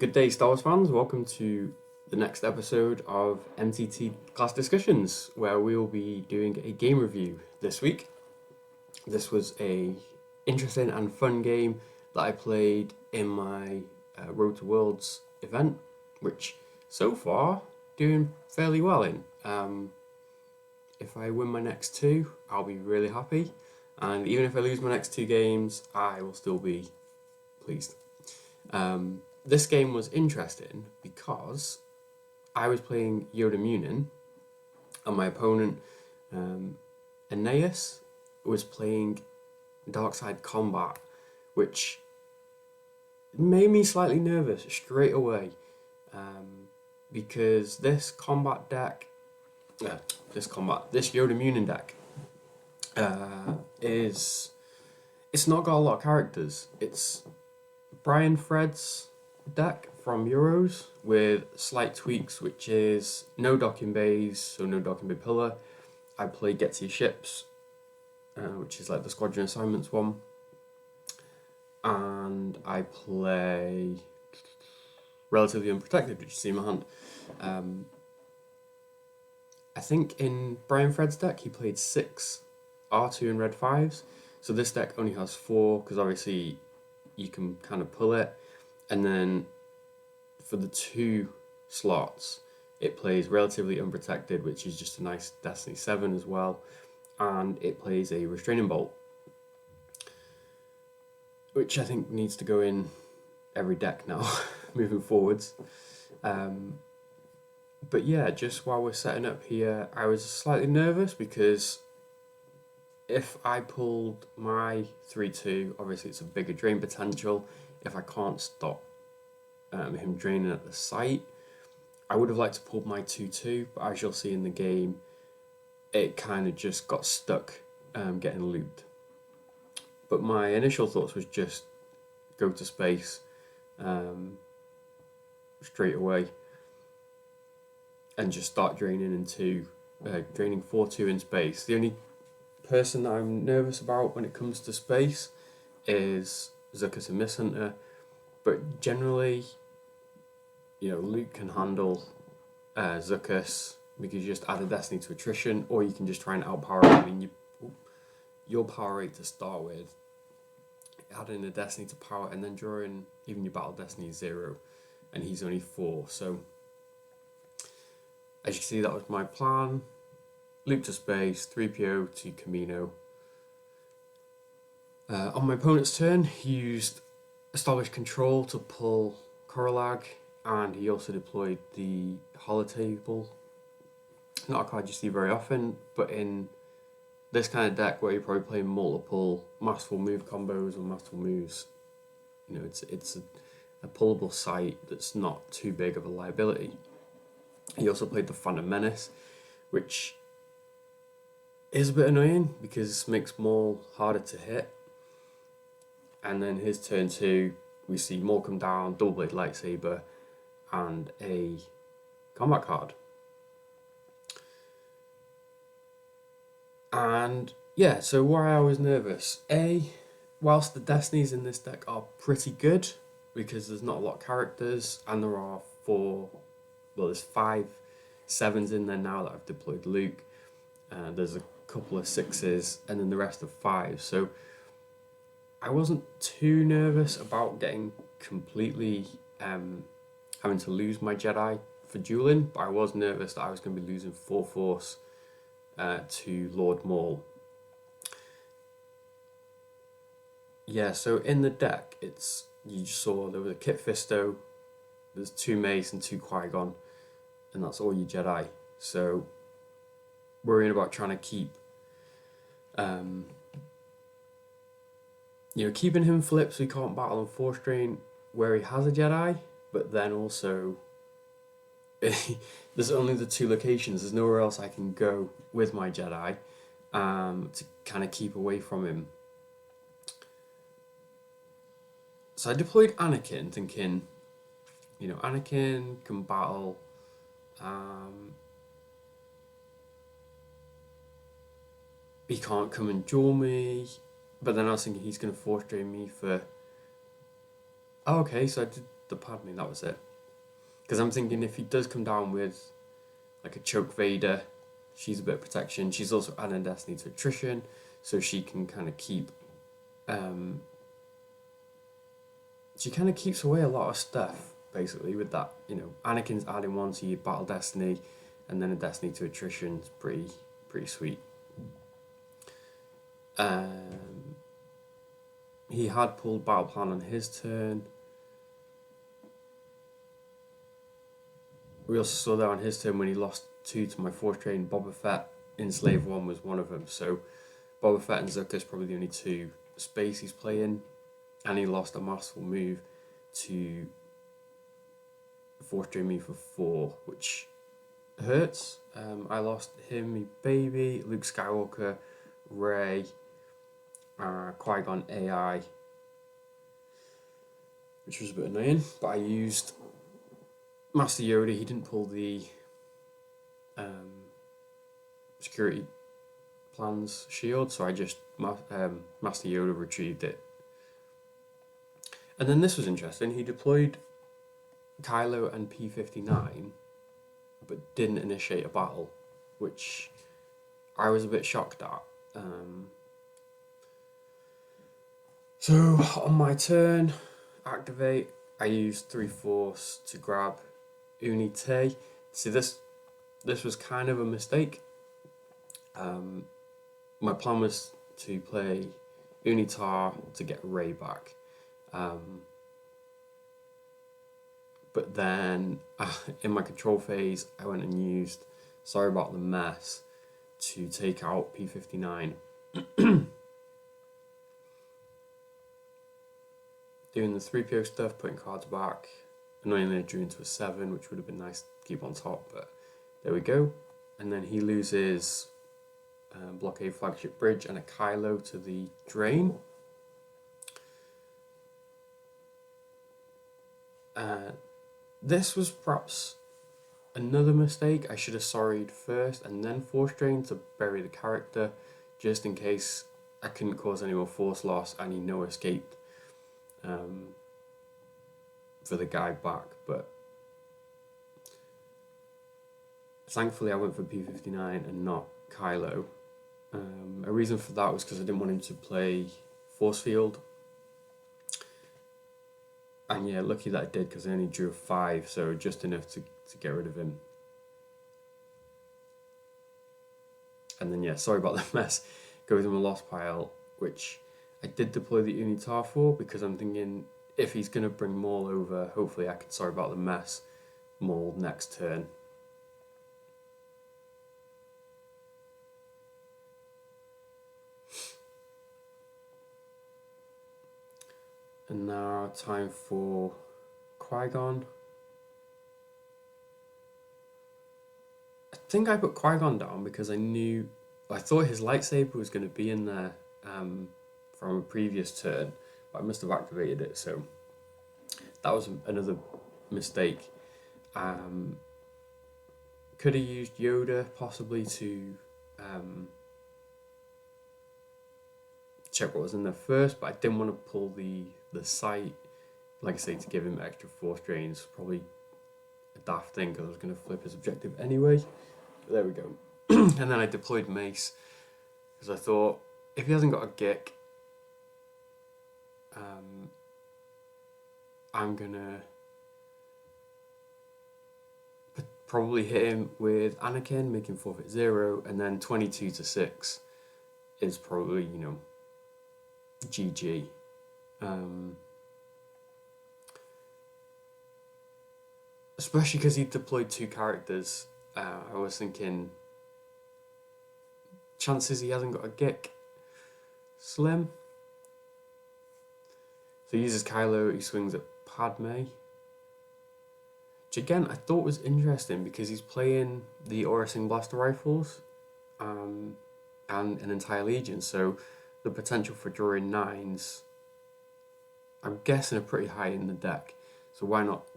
Good day, Star Wars fans. Welcome to the next episode of MTT Class Discussions, where we will be doing a game review this week. This was a interesting and fun game that I played in my Road to Worlds event, which so far doing fairly well in. If I win my next two, I'll be really happy, and even if I lose my next two games, I will still be pleased. This game was interesting because I was playing Yoda Communing, and my opponent, Aeneas, was playing Dark Side Combat, which made me slightly nervous straight away, because this combat deck, this Yoda Communing deck, it's not got a lot of characters. It's Brian Fred's deck from Euros with slight tweaks, which is no docking bays, so no docking bay pillar. I play Get to Your Ships, which is like the Squadron Assignments one, and I play Relatively Unprotected, which you see in my hand. I think in Brian Fred's deck he played 6 R2 and red 5s, so this deck only has 4 because obviously you can kind of pull it, and then for the 2 slots it plays Relatively Unprotected, which is just a nice Destiny 7 as well, and it plays a Restraining Bolt, which I think needs to go in every deck now moving forwards. But yeah, just while we're setting up here, I was slightly nervous because if I pulled my 3-2, obviously it's a bigger drain potential. If I can't stop him draining at the site, I would have liked to pull my 2-2, but as you'll see in the game, it kind of just got stuck getting looped. But my initial thoughts was just go to space straight away and just start draining draining 4-2 in space. The only person that I'm nervous about when it comes to space is Zuckuss and Miss Hunter, but generally, Luke can handle Zuckuss because you just add a Destiny to attrition, or you can just try and outpower him. I mean, your power rate to start with, adding a Destiny to power, and then drawing even your Battle Destiny 0, and he's only 4. So, as you can see, that was my plan. Luke to space, 3PO to Camino. On my opponent's turn, he used Established Control to pull Coralag, and he also deployed the Holotable. Not a card you see very often, but in this kind of deck where you're probably playing multiple masterful move combos or masterful moves, it's a pullable site that's not too big of a liability. He also played the Phantom Menace, which is a bit annoying because this makes Maul harder to hit. And then his turn 2, we see Maul come down, double blade lightsaber, and a combat card. And yeah, so why I was nervous. Whilst the Destinies in this deck are pretty good because there's not a lot of characters, and there are there's 5 7s in there now that I've deployed Luke. There's a couple of 6s, and then the rest of 5s. So I wasn't too nervous about getting completely having to lose my Jedi for dueling, but I was nervous that I was going to be losing 4 Force to Lord Maul. Yeah, so in the deck, you just saw there was a Kit Fisto, there's 2 Mace and 2 Qui-Gon, and that's all your Jedi. So worrying about trying to keep keeping him flipped so he can't battle on Force Drain where he has a Jedi, but then also there's only the 2 locations, there's nowhere else I can go with my Jedi to kind of keep away from him. So I deployed Anakin thinking, Anakin can battle. He can't come and duel me, but then I was thinking he's going to Force Drain me for... Oh, okay, so I did the Padme, that was it. Because I'm thinking if he does come down with like a choke Vader, she's a bit of protection. She's also adding Destiny to attrition, so she can kind of keep. She kind of keeps away a lot of stuff, basically, with that. You know, Anakin's adding one to your Battle Destiny, and then a Destiny to attrition. It's pretty sweet. He had pulled Battle Plan on his turn. We also saw that on his turn when he lost 2 to my 4th train. Boba Fett in Slave 1 was one of them. So Boba Fett and Zucker's probably the only 2 space he's playing. And he lost a masterful move to 4th train me for 4, which hurts. I lost him, my baby, Luke Skywalker, Rey, Qui-Gon AI, which was a bit annoying. But I used Master Yoda. He didn't pull the security plans shield, so I just Master Yoda retrieved it. And then this was interesting. He deployed Kylo and P-59, but didn't initiate a battle, which I was a bit shocked at. So on my turn, activate, I used 3 Force to grab Uni T. See, this was kind of a mistake. My plan was to play Unitar to get Rey back. But then in my control phase, I went and used Sorry About the Mess to take out P-59. Doing the 3PO stuff, putting cards back. Annoyingly, I drew into a 7, which would have been nice to keep on top, but there we go. And then he loses Blockade Flagship Bridge and a Kylo to the drain. This was perhaps another mistake. I should have sorried first and then force drain to bury the character, just in case I couldn't cause any more force loss and he no escaped for the guy back. But thankfully I went for P-59 and not Kylo. A reason for that was because I didn't want him to play force field. And yeah, lucky that I did, because I only drew a 5, so just enough to get rid of him. And then yeah, sorry about the mess. Goes in my lost pile, which I did deploy the Unitar for, because I'm thinking if he's going to bring Maul over, hopefully I can sorry about the mess Maul next turn. And now time for Qui-Gon. I think I put Qui-Gon down because I thought his lightsaber was going to be in there from a previous turn, but I must have activated it, so that was another mistake. Could have used Yoda possibly to check what was in there first, but I didn't want to pull the sight, like I say, to give him extra force drains. Probably a daft thing because I was going to flip his objective anyway. But there we go. And then I deployed Mace because I thought if he hasn't got a Gick, I'm gonna probably hit him with Anakin, making forfeit 0, and then 22 to 6 is probably, GG. Especially because he deployed 2 characters. I was thinking chances he hasn't got a Gick, slim. So he uses Kylo, he swings at Padme, which again I thought was interesting because he's playing the Aura Singh blaster rifles and an entire legion, so the potential for drawing 9s, I'm guessing, are pretty high in the deck. So why not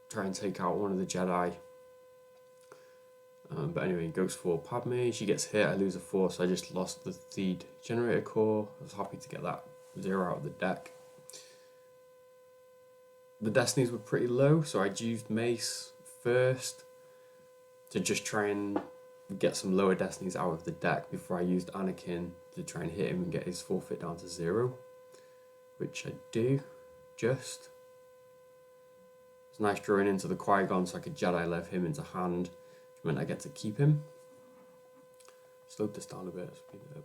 try and take out one of the Jedi? But anyway, he goes for Padme. She gets hit. I lose a 4, so I just lost the Theed generator core. I was happy to get that 0 out of the deck. the destinies were pretty low, so I'd used Mace first to just try and get some lower destinies out of the deck before I used Anakin to try and hit him and get his forfeit down to 0, which I do, just. It's nice drawing into the Qui-Gon so I could Jedi Lev him into hand, which meant I get to keep him. Slowed this down a bit, speed it up.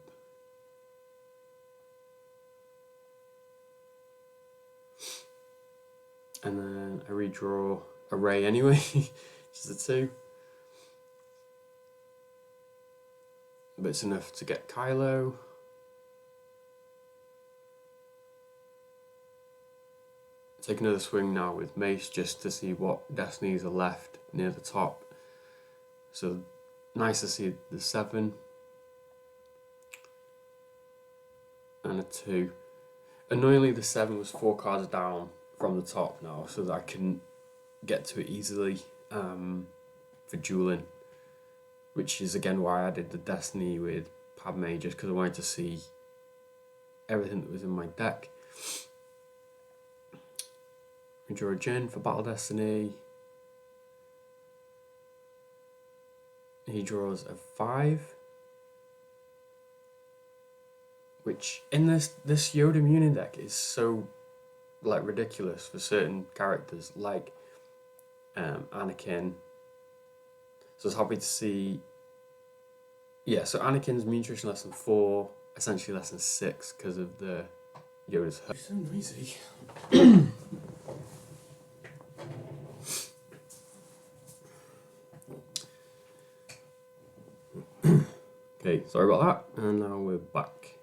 And then I redraw a Rey anyway, just a 2. But it's enough to get Kylo. Take another swing now with Mace just to see what destinies are left near the top. So nice to see the 7 and a 2. Annoyingly, the 7 was 4 cards down from the top now, so that I couldn't get to it easily for dueling, which is again why I did the Destiny with Padme, just because I wanted to see everything that was in my deck. We draw a Jin for Battle Destiny. He draws a 5, which in this Yoda Communing deck is so like ridiculous for certain characters, like Anakin. So I was happy to see. Yeah, so Anakin's nutrition less than 4, essentially less than 6 because of the Yoda's hurt. So noisy. Okay, sorry about that, and now we're back.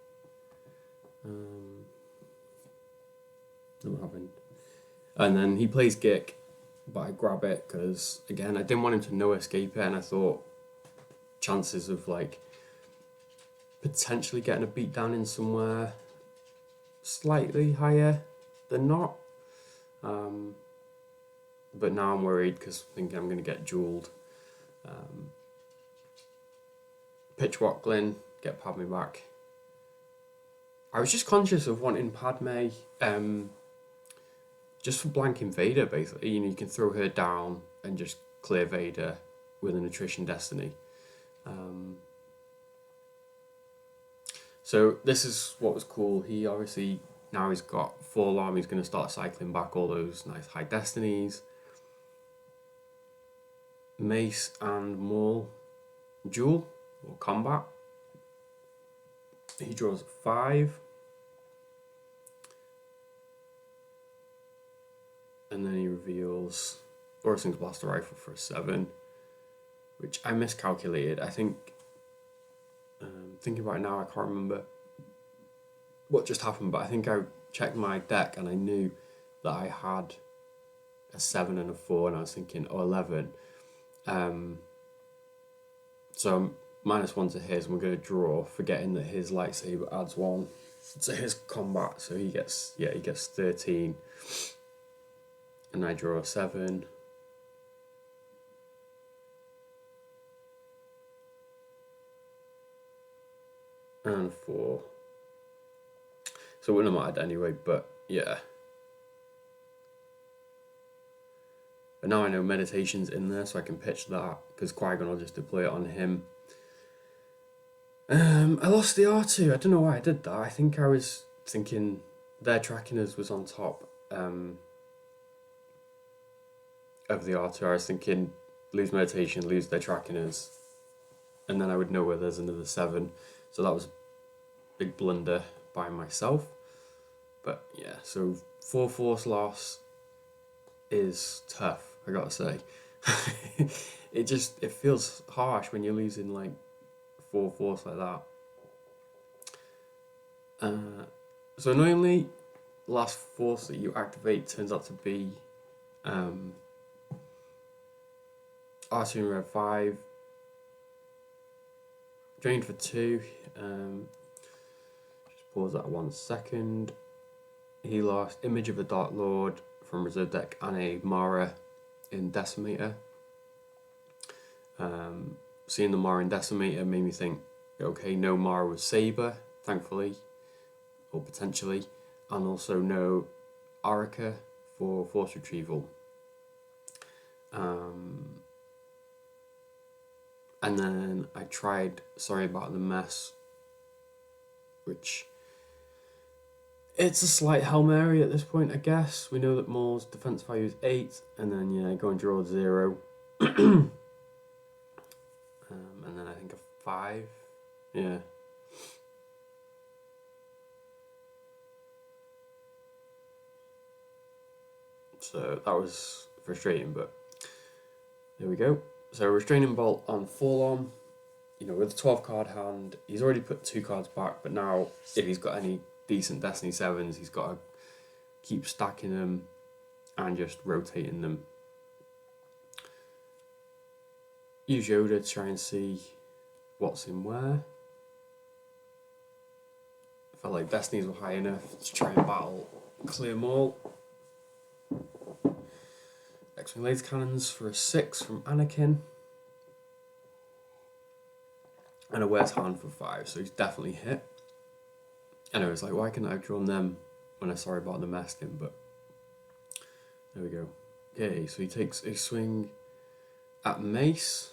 What happened? And then he plays Gick, but I grab it because, again, I didn't want him to no escape it, and I thought chances of like potentially getting a beat down in somewhere slightly higher than not. But now I'm worried because I think I'm going to get jeweled. Pitch Wackling, get Padme back. I was just conscious of wanting Padme just for blanking Vader, basically. You know, you can throw her down and just clear Vader with an attrition destiny. So this is what was cool. He obviously, now he's got full arm, he's going to start cycling back all those nice high destinies. Mace and Maul duel or combat. He draws 5. And then he reveals Orasing's Blaster Rifle for a 7, which I miscalculated. I think, thinking about it now, I can't remember what just happened, but I think I checked my deck and I knew that I had a 7 and a 4, and I was thinking, oh, 11. So I'm -1 to his, and we're going to draw, forgetting that his lightsaber adds 1 to his combat, so he gets 13. And I draw a 7. And 4. So it wouldn't have mattered anyway, but yeah. But now I know Meditation's in there, so I can pitch that, because Qui-Gon will just deploy it on him. I lost the R2. I don't know why I did that. I think I was thinking their tracking us was on top of the R2. I was thinking lose Meditation, lose their tracking us, and then I would know where there's another 7. So that was a big blunder by myself. But yeah, so 4 force loss is tough, I gotta say. It feels harsh when you're losing like 4 force like that. So annoyingly, the last force that you activate turns out to be R2 in Red 5. Drained for 2. Just pause that 1 second. He lost Image of a Dark Lord from Reserve deck and a Mara in Decimator. Seeing the Mara in Decimator made me think, okay, no Mara with Saber, thankfully, or potentially, and also no Arica for force retrieval. And then I tried Sorry About the Mess, which it's a slight Hail Mary at this point, I guess. We know that Maul's defense value is 8, and then go and draw 0. And then I think a 5. Yeah. So that was frustrating, but there we go. So Restraining Bolt on Forlorn, with a 12 card hand, he's already put 2 cards back, but now if he's got any decent Destiny 7s, he's got to keep stacking them and just rotating them. Use Yoda to try and see what's in where. I felt like Destinies were high enough to try and battle clear Maul. X-Wing Laser Cannons for a 6 from Anakin. And a Where's Hand for 5, so he's definitely hit. And I was like, why couldn't I have drawn them when I Sorry About the Mess him? But there we go. Okay, so he takes a swing at Mace.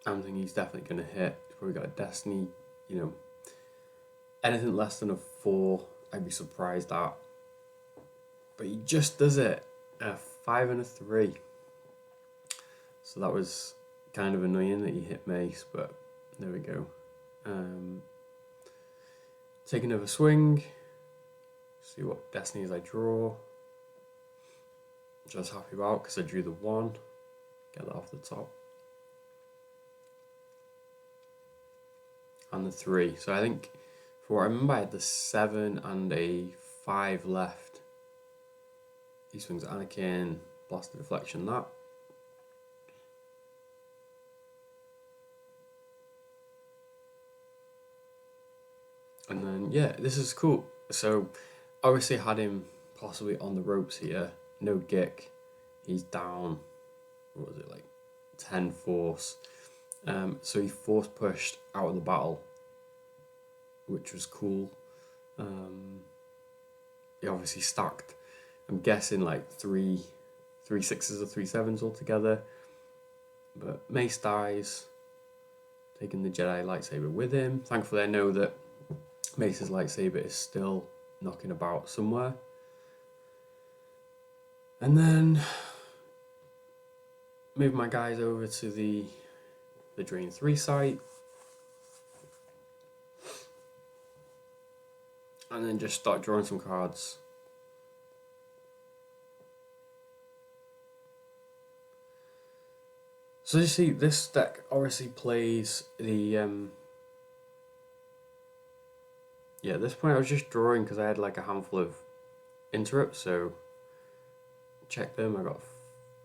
I'm thinking he's definitely going to hit. He's probably got a Destiny, anything less than a 4, I'd be surprised at. But he just does it. A 5 and a 3. So that was kind of annoying that he hit Mace, but there we go. Take another swing. See what Destinies I draw. Which I was happy about because I drew the 1. Get that off the top. And the 3. So I think, for what I remember, I had the 7 and a 5 left. He swings at Anakin, Blasted Deflection, that. And then, this is cool. So, obviously had him possibly on the ropes here. No Gick. He's down, 10 force. So he force pushed out of the battle, which was cool. He obviously stacked, I'm guessing, 3 6s or 3 7s altogether. But Mace dies, taking the Jedi lightsaber with him. Thankfully, I know that Mace's lightsaber is still knocking about somewhere. And then move my guys over to the Drain 3 site. And then just start drawing some cards. So you see, this deck obviously plays the... at this point I was just drawing because I had a handful of interrupts, so check them. I got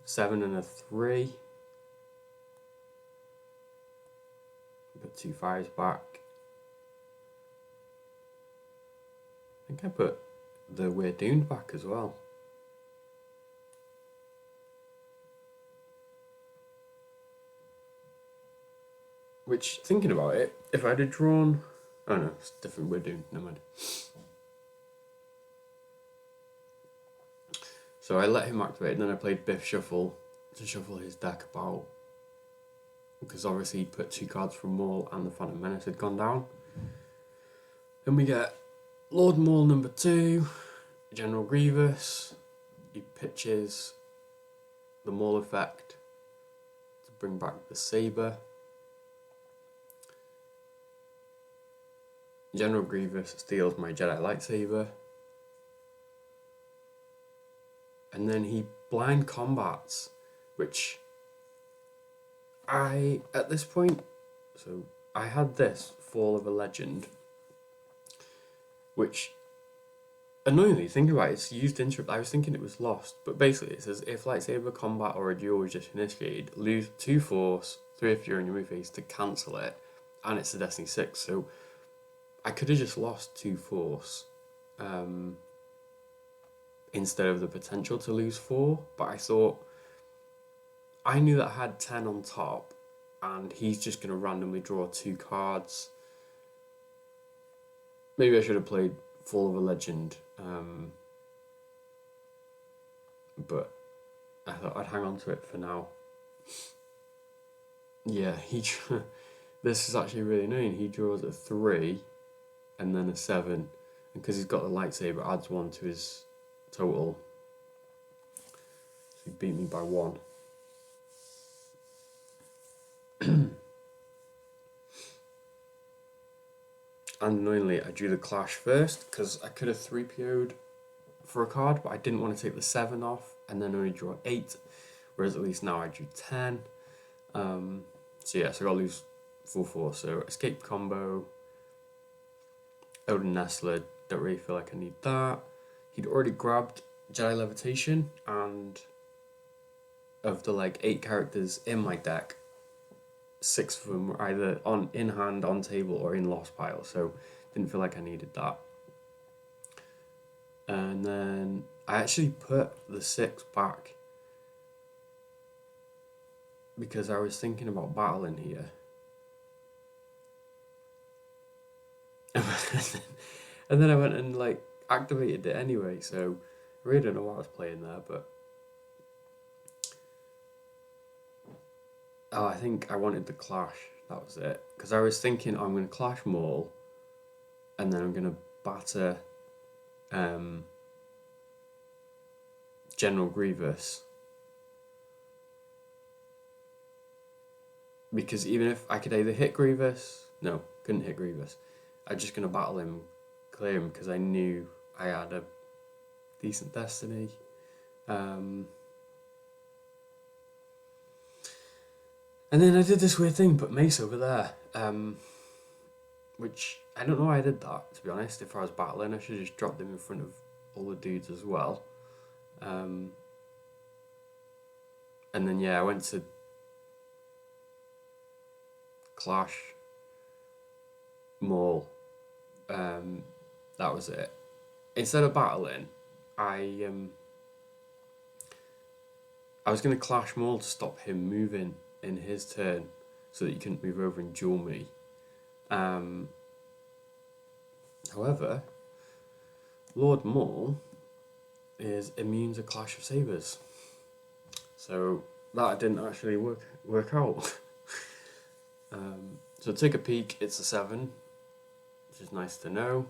7 and a 3. Put 2 5s back. I think I put the We're Doomed back as well. Which, thinking about it, if I'd have drawn... Oh no, it's different. We're Doomed, never mind. So I let him activate, and then I played Biff Shuffle to shuffle his deck about. Because obviously he put 2 cards from Maul and the Phantom Menace had gone down. Then we get Lord Maul number 2, General Grievous. He pitches the Maul effect to bring back the saber. General Grievous steals my Jedi lightsaber. And then he blind combats, which at this point, so I had this Fall of a Legend, which, annoyingly, thinking about it, it's used interrupt. I was thinking it was lost, but basically it says, if lightsaber combat or a duel is just initiated, lose 2 force, 3 if you're in your move phase to cancel it, and it's a Destiny 6, so I could have just lost 2 force, instead of the potential to lose 4, but I thought, I knew that I had 10 on top, and he's just going to randomly draw 2 cards. Maybe I should have played Fall of a Legend, but I thought I'd hang on to it for now. Yeah, this is actually really annoying. He draws a 3 and then a 7, and because he's got the lightsaber, adds 1 to his total. So he beat me by 1. And annoyingly, I drew the clash first because I could have 3PO'd for a card, but I didn't want to take the 7 off and then only draw 8, whereas at least now I drew 10. So yeah, so I got to lose 4/4. So escape combo, Odin Nestler, don't really feel like I need that. He'd already grabbed Jedi Levitation, and of the 8 characters in my deck, 6 of them were either in hand, on table, or in lost pile, so didn't feel like I needed that. And then I actually put the 6 back because I was thinking about battling here. And then I went and activated it anyway, so I really don't know what I was playing there, but I think I wanted the clash, that was it. Because I was thinking I'm going to clash Maul, and then I'm going to batter General Grievous. Because even if I could either hit Grievous, no, couldn't hit Grievous. I'm just going to battle him, clear him, because I knew I had a decent destiny. And then I did this weird thing, put Mace over there, which I don't know why I did that, to be honest. If I was battling, I should have just dropped him in front of all the dudes as well. And then yeah, I went to clash Maul. That was it. Instead of battling, I was going to clash Maul to stop him moving in his turn, so that he couldn't move over and duel me. However, Lord Maul is immune to Clash of Sabers, so that didn't actually work out. So take a peek, it's a 7, which is nice to know.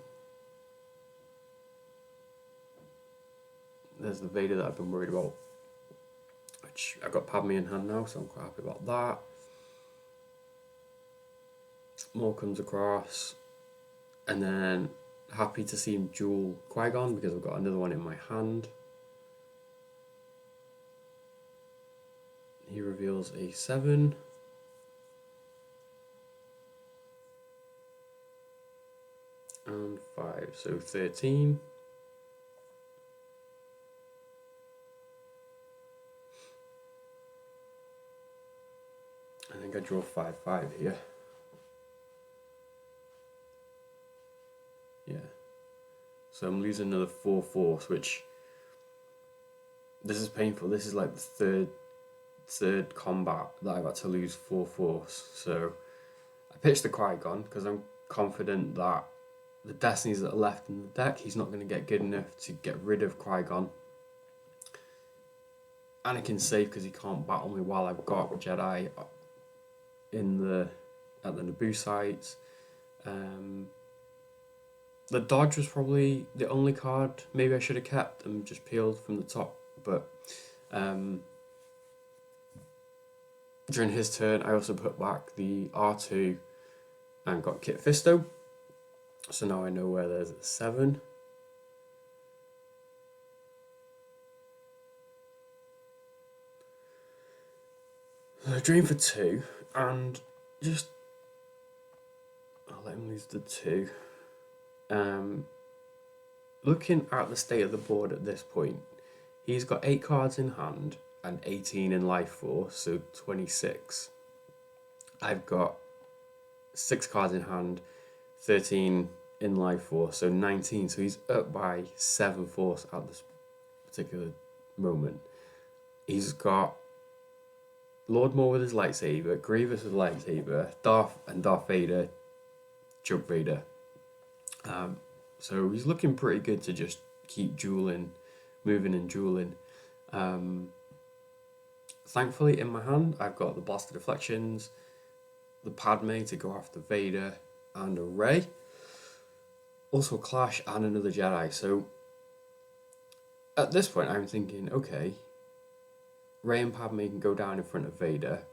There's the Vader that I've been worried about, which I've got Padme in hand now, so I'm quite happy about that. More comes across, and then happy to see him duel Qui-Gon because I've got another one in my hand. He reveals a 7. And 5, so 13. I think I draw 5/5 here. Yeah. So I'm losing another 4/4, which this is painful. This is like the third combat that I've had to lose 4/4. So I pitched the Qui-Gon because I'm confident that the destinies that are left in the deck, he's not going to get good enough to get rid of Qui-Gon. Anakin's safe because he can't battle me while I've got Jedi at the Naboo sites. The dodge was probably the only card maybe I should have kept and just peeled from the top, but during his turn I also put back the R2 and got Kit Fisto, so now I know where there's a 7. So I drain for 2 and just I'll let him lose the 2. Looking at the state of the board at this point, he's got 8 cards in hand and 18 in life force, so 26. I've got 6 cards in hand, 13 in life force, so 19. So he's up by 7 force at this particular moment. He's got Lord Maul with his lightsaber, Grievous with lightsaber, Darth Vader, Chuck Vader. So he's looking pretty good to just keep dueling, moving and dueling. Thankfully, in my hand, I've got the Blaster Deflections, the Padme to go after Vader, and a Rey. Also Clash and another Jedi. So at this point, I'm thinking, okay, Rey and Padme can go down in front of Vader,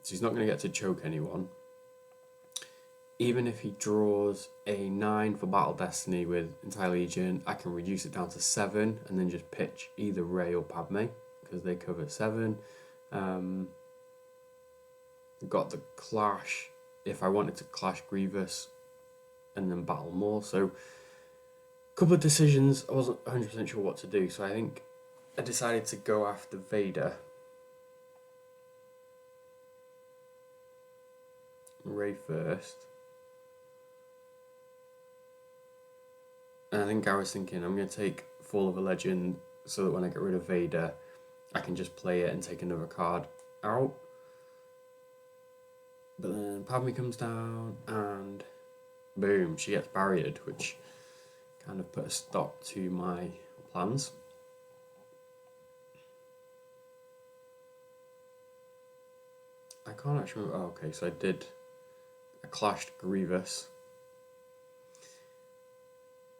so he's not going to get to choke anyone. Even if he draws a 9 for Battle Destiny with Entire Legion, I can reduce it down to 7 and then just pitch either Rey or Padme because they cover 7. Got the Clash if I wanted to Clash Grievous and then battle more. So a couple of decisions, I wasn't 100% sure what to do, so I think I decided to go after Vader. Rey first. And I think I was thinking I'm going to take Fall of a Legend so that when I get rid of Vader, I can just play it and take another card out. But then Padme comes down and boom, she gets barriered, which kind of put a stop to my plans. I can't actually remember. Oh, okay, so I clashed Grievous.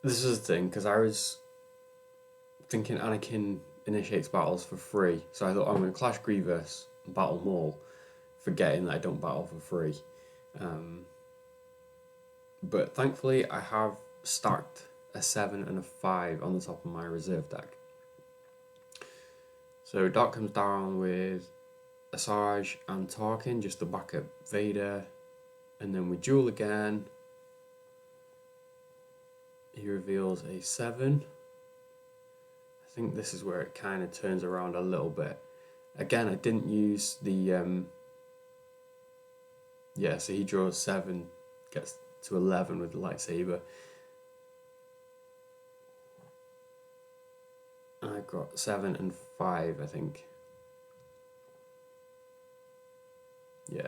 This is the thing, because I was thinking Anakin initiates battles for free, so I thought I'm going to clash Grievous and battle Maul, forgetting that I don't battle for free. But thankfully I have stacked a 7 and a 5 on the top of my reserve deck. So Doc comes down with Asajj and Tarkin just to back up Vader, and then we duel again. He reveals a 7. I think this is where it kind of turns around a little bit. Again, I didn't use the so he draws 7, gets to 11 with the lightsaber. I got 7 and 5, I think. Yeah.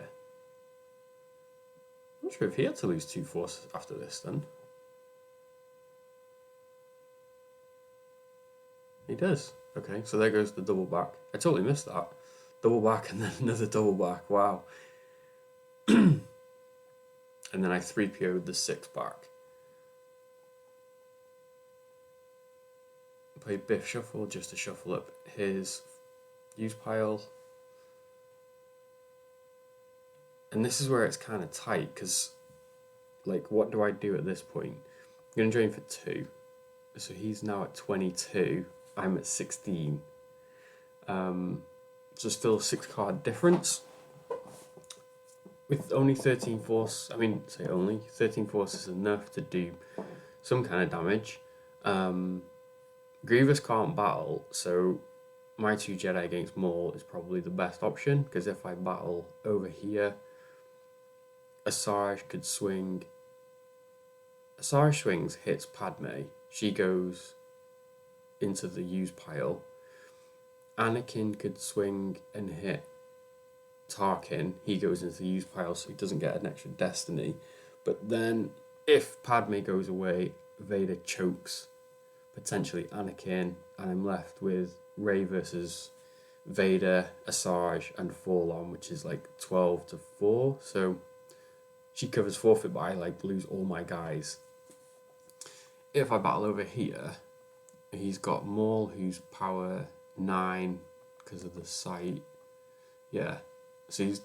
I'm not sure if he had to lose 2 forces after this then. He does. Okay, so there goes the double back. I totally missed that. Double back and then another double back. Wow. And then I 3PO'd the 6 back. Played Biff Shuffle just to shuffle up his use pile. And this is where it's kind of tight, because, like, what do I do at this point? I'm going to drain for 2. So he's now at 22. I'm at 16. So still a 6 card difference. With only 13 force, 13 force is enough to do some kind of damage. Grievous can't battle, so my 2 Jedi against Maul is probably the best option, because if I battle over here, Asajj could swing. Asajj swings, hits Padme, she goes into the use pile. Anakin could swing and hit Tarkin, he goes into the use pile, so he doesn't get an extra destiny. But then if Padme goes away, Vader chokes potentially Anakin, and I'm left with Rey versus Vader, Asajj, and Forlorn, which is like 12 to 4. So she covers forfeit, but I lose all my guys. If I battle over here, he's got Maul, who's power 9 because of the sight. Yeah, so he's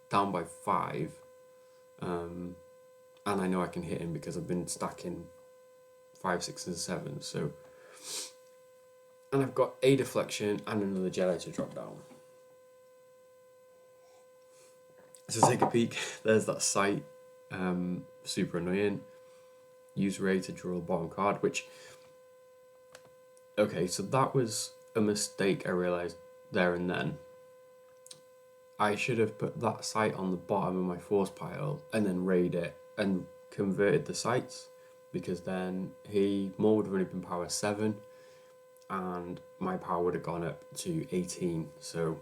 down by 5. And I know I can hit him because I've been stacking 5, 6, and 7. So, and I've got a deflection and another Jedi to drop down. So take a peek. There's that sight. Super annoying. Use Rey to draw a bottom card, which... Okay, so that was a mistake I realised there and then. I should have put that sight on the bottom of my force pile and then raid it and converted the sights, because then Maul would have only been power 7 and my power would have gone up to 18. So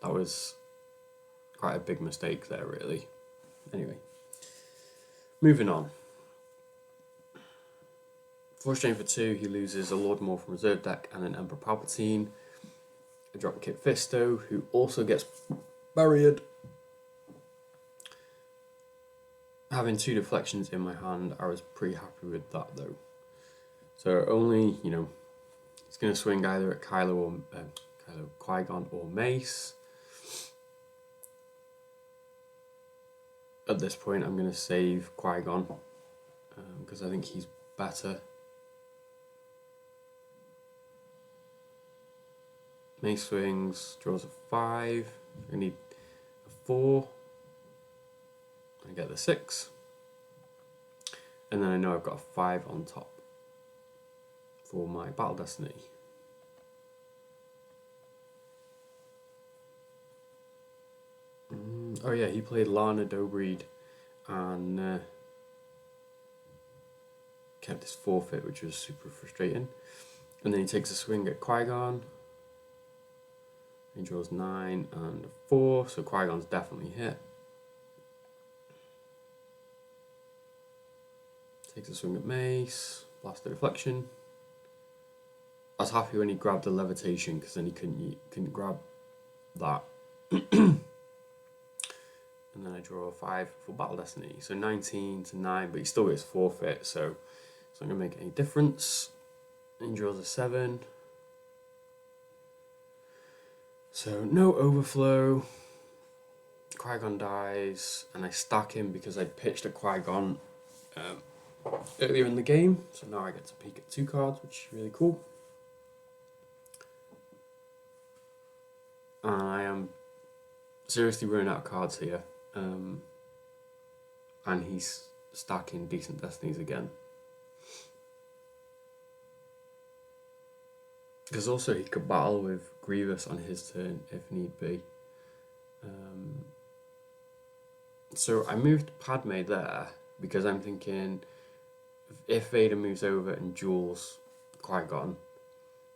that was quite a big mistake there, really. Anyway, moving on. 4 strain for 2, he loses a Lord Maul from reserve deck and an Emperor Palpatine. I drop Kit Fisto, who also gets barriered. Having 2 deflections in my hand, I was pretty happy with that though. So only, he's going to swing either at Kylo, Qui-Gon or Mace. At this point, I'm going to save Qui-Gon because I think he's better. Mace swings, draws a 5. I need a 4. I get the 6. And then I know I've got a 5 on top for my Battle Destiny. Oh yeah, he played Lana Dobreed and kept his forfeit, which was super frustrating. And then he takes a swing at Qui-Gon. He draws 9 and a 4, so Qui-Gon's definitely hit. Takes a swing at Mace, blast the deflection. I was happy when he grabbed the levitation because then he couldn't grab that. And then I draw a 5 for Battle Destiny. So 19 to 9, but he still gets forfeit, so it's not going to make any difference. And he draws a 7. So no overflow. Qui-Gon dies, and I stack him because I pitched a Qui-Gon earlier in the game. So now I get to peek at 2 cards, which is really cool. And I am seriously running out of cards here. And he's stacking decent destinies again. Because also he could battle with Grievous on his turn if need be. So I moved Padme there because I'm thinking if Vader moves over and duels Qui-Gon,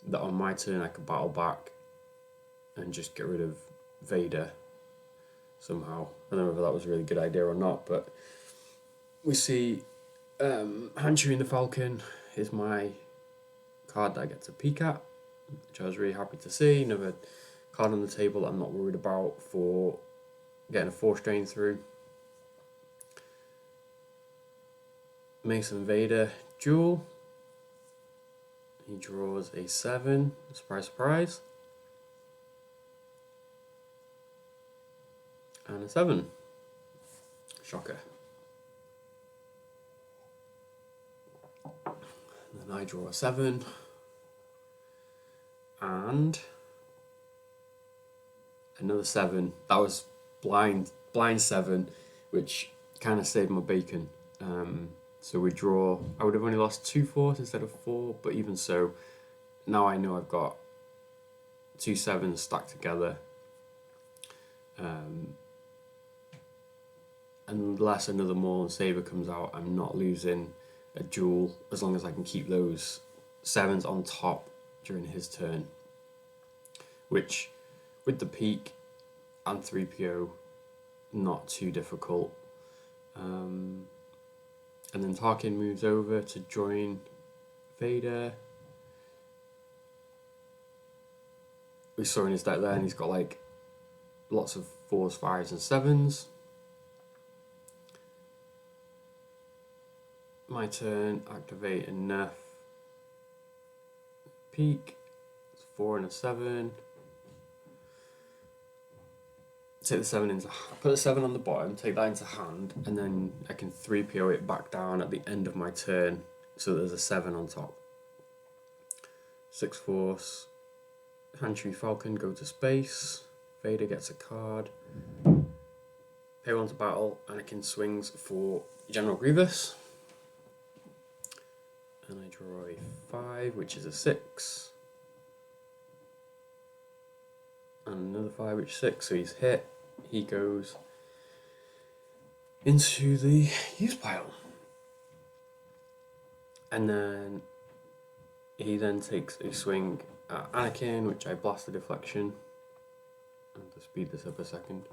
that on my turn I could battle back and just get rid of Vader somehow. I don't know whether that was a really good idea or not, but we see Han Chewie the Falcon is my card that I get to peek at, which I was really happy to see. Another card on the table that I'm not worried about for getting a 4 strain through. Mason Vader duel. He draws a 7. Surprise, surprise. And a 7. Shocker. And then I draw a 7. And another 7. That was blind 7, which kind of saved my bacon. So we draw. I would have only lost 2 4s instead of 4, but even so, now I know I've got 2 7s stacked together. Unless another Maul and Saber comes out, I'm not losing a duel as long as I can keep those 7s on top during his turn. Which, with the peak and 3PO, not too difficult. And then Tarkin moves over to join Vader. We saw in his deck there, and he's got like lots of 4s, 5s, and 7s. My turn, activate and nerf. Peak, it's 4 and a 7. Take the 7 into, put the 7 on the bottom, take that into hand, and then I can 3PO it back down at the end of my turn, so there's a 7 on top. 6 Force, Han Chewie Falcon, go to space, Vader gets a card, pay 1 to battle, Anakin swings for General Grievous, and I draw a 5, which is a 6, and another 5, which is 6, so he's hit. He goes into the use pile. And then he then takes a swing at Anakin, which I blast the deflection. And to speed this up a second.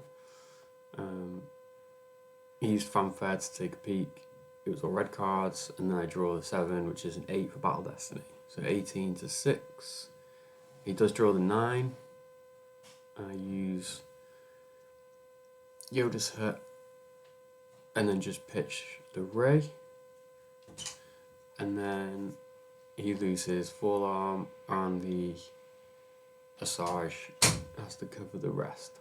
He used fanfare to take a peek. it was all red cards, and then I draw the 7, which is an 8 for Battle Destiny. So 18 to 6. He does draw the 9. I use Yoda's hit, and then just pitch the Ray. And then he loses Forearm, and the Asajj has to cover the rest.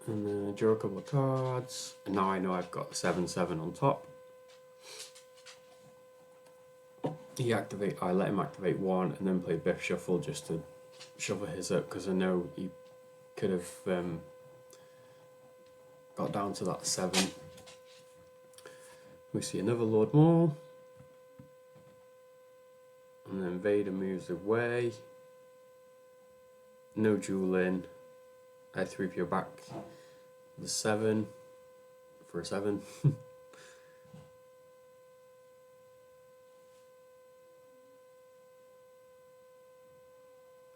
And then I draw a couple of cards, and now I know I've got 7/7 on top. I let him activate 1 and then play Biff Shuffle just to shuffle his up, because I know he could have got down to that 7. We see another Lord Maul, and then Vader moves away. No dueling. I 3PO back the 7 for a 7.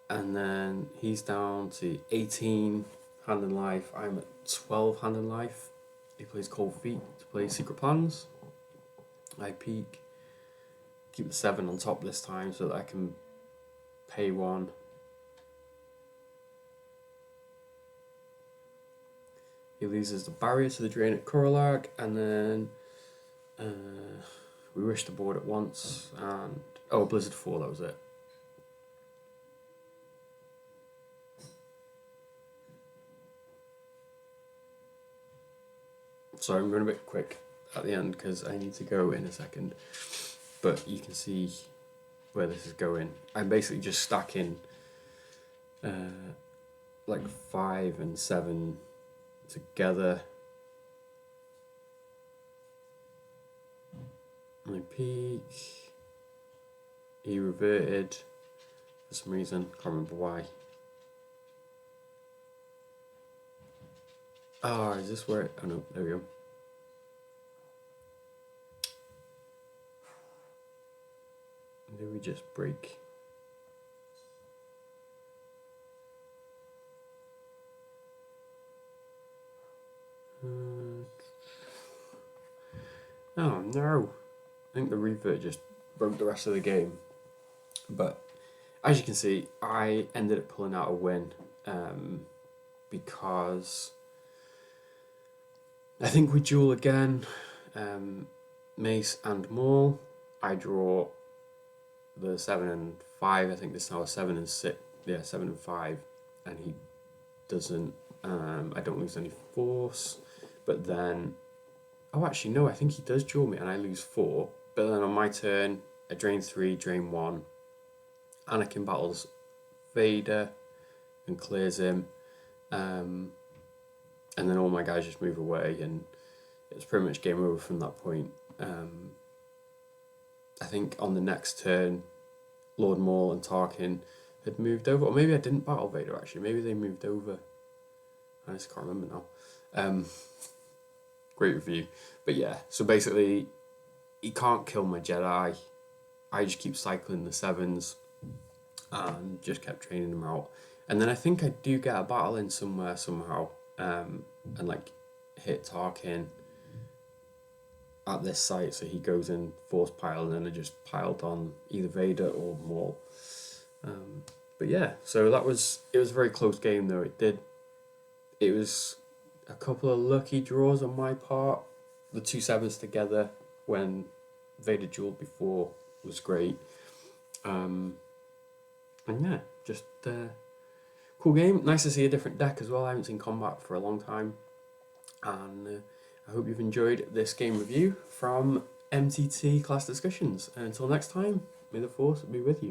And then he's down to 18 hand in life. I'm at 12 hand in life. He plays Cold Feet to play Secret Plans. I peek. Keep the 7 on top this time so that I can pay 1. He loses the barrier to the drain at Korlag, and then we wish the board at once, and Blizzard 4, that was it. Sorry, I'm going a bit quick at the end because I need to go in a second, but you can see where this is going. I'm basically just stacking like 5 and 7 together. My peak. He reverted for some reason, can't remember why. Oh, is this where oh no, there we go. Did we just break? Oh no, I think the revert just broke the rest of the game. But as you can see, I ended up pulling out a win because I think we duel again, Mace and Maul. I draw the 7 and 5. I think this is now a 7 and 6. Yeah, 7 and 5, and he doesn't. I don't lose any force, but then. Oh, actually, no, I think he does duel me and I lose 4. But then on my turn, I drain 3, drain 1. Anakin battles Vader and clears him. And then all my guys just move away, and it's pretty much game over from that point. I think on the next turn, Lord Maul and Tarkin had moved over. Or maybe I didn't battle Vader, actually. Maybe they moved over. I just can't remember now. Great review. But yeah, so basically, he can't kill my Jedi. I just keep cycling the 7s and just kept training them out. And then I think I do get a battle in somewhere somehow, and like hit Tarkin at this site, so he goes in force pile, and then I just piled on either Vader or Maul. But yeah, so it was a very close game though. It was a couple of lucky draws on my part. The 2 7s together when Vader dueled before was great. And yeah, just cool game. Nice to see a different deck as well. I haven't seen combat for a long time. And I hope you've enjoyed this game review from MTT Class Discussions. And until next time, may the Force be with you.